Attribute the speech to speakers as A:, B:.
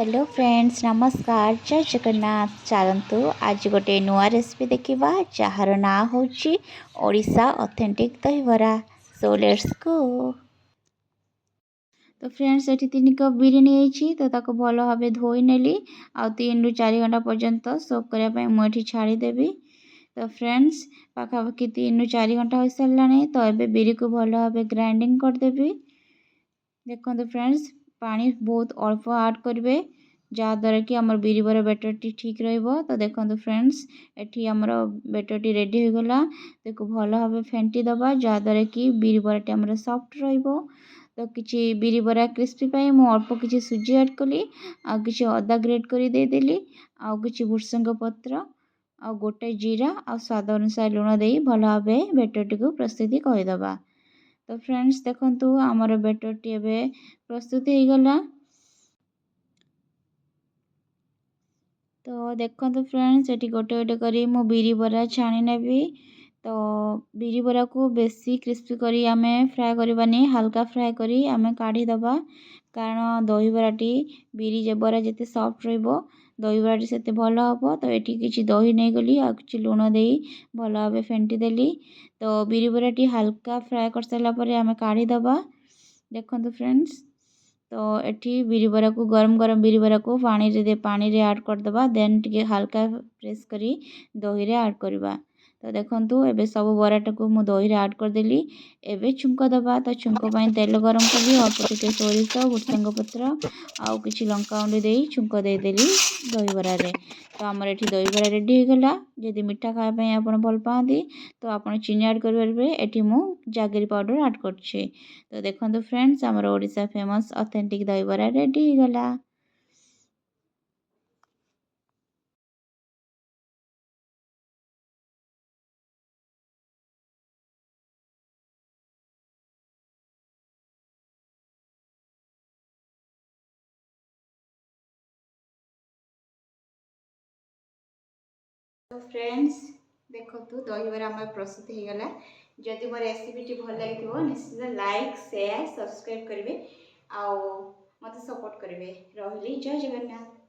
A: Hello friends नमस्कार जय जगन्नाथ चलतु आज गोटे नुआ रेसिपी देखा जार ना हूँ Odisha authentic dahibara so let's go. तो फ्रेंड्स ये 3 कप बिरी नहीं तो ताको भल भाव धोई नेली आ 3 ରୁ 4 घंटा पर्यंत सोक करने मुझे छाड़देवी। तो फ्रेंड्स पाखापाखि 3 ରୁ 4 घंटा हो सारा तो ये बिरी को भल भाव ग्राइंडिंग करदेवी। देखो फ्रेंड्स पानी बहुत अल्प ऐड करेंगे जहाँद्वारा कि आम बिरी बरा बेटर टी ठीक रहिबो। तो देखो फ्रेंड्स एठी आमर बेटर टी रेडी हो गला देखो भल भाव फेंटी दबा जहाँद्वारा कि बिरी बराटी आमर सॉफ्ट रहिबो। तो किछि बिरी बरा क्रिस्पी पाई मु अल्प किछि सुजी ऐड कली आ किछि अदा ग्रेट करी दे देली आ किछि भुर्संग पत्र आ गोटे जीरा आ स्वाद अनुसार लुण देई भल भाव बेटर टी को प्रस्तुति कहीदबा। तो फ्रेंड्स देखंतु आमर बेटर टी एबे प्रस्तुत हो गला। तो देखंतु फ्रेंड्स एटी गोटे गोटे करी मु बिरी बरा छाणी नेबी। तो बिरी बरा को बेसी क्रिस्पी करी आमे फ्राए करबानी हल्का फ्राए करी आमे काढ़ी दबा कारण दही बराटी बिरी जे बरा जते सॉफ्ट रहिबो दही बराटी सेते भल हबो। तो एटी किछि दही नै गली आ किछि लूण देई भल भाबे फेंटी देली। तो बिरी बराटी हल्का फ्राए कर सारा परे आमे काढ़ी दबा। देखंतु फ्रेंड्स तो एठी बिरी बरा को गरम गरम बिरी बरा को पानी रे ऐड कर दबा देन टिके हल्का प्रेस करी दही रे ऐड करबा। तो देखंतु एबे सब बराटा को मु दही रे ऐड कर देली। एबे छुंक दबा तो छुंक पई तेल गरम कली अल्प टिके सोरिष भुर्संग पत्र आउ किछि लंका गुंडी देई छुंक दे देली दही बरा रे। तो हमर एठी दही बरा रेडी हो गला। यदि मिठा खाया पई आपण भल पाती तो आपण चीनी ऐड कर परबे एठी मु जागरी पाउडर ऐड करछि। तो देखंतु फ्रेंड्स हमर ओडिशा फेमस ऑथेंटिक दही बरा रेडी हो गला। तो फ्रेंड्स देखो दहीबरा आम प्रस्तुत हो गला। जदि मो रेसिपी भल लगी निश्चित लाइक शेयर सब्सक्राइब करेंगे आ मत सपोर्ट करेंगे। रही जय जगन्नाथ।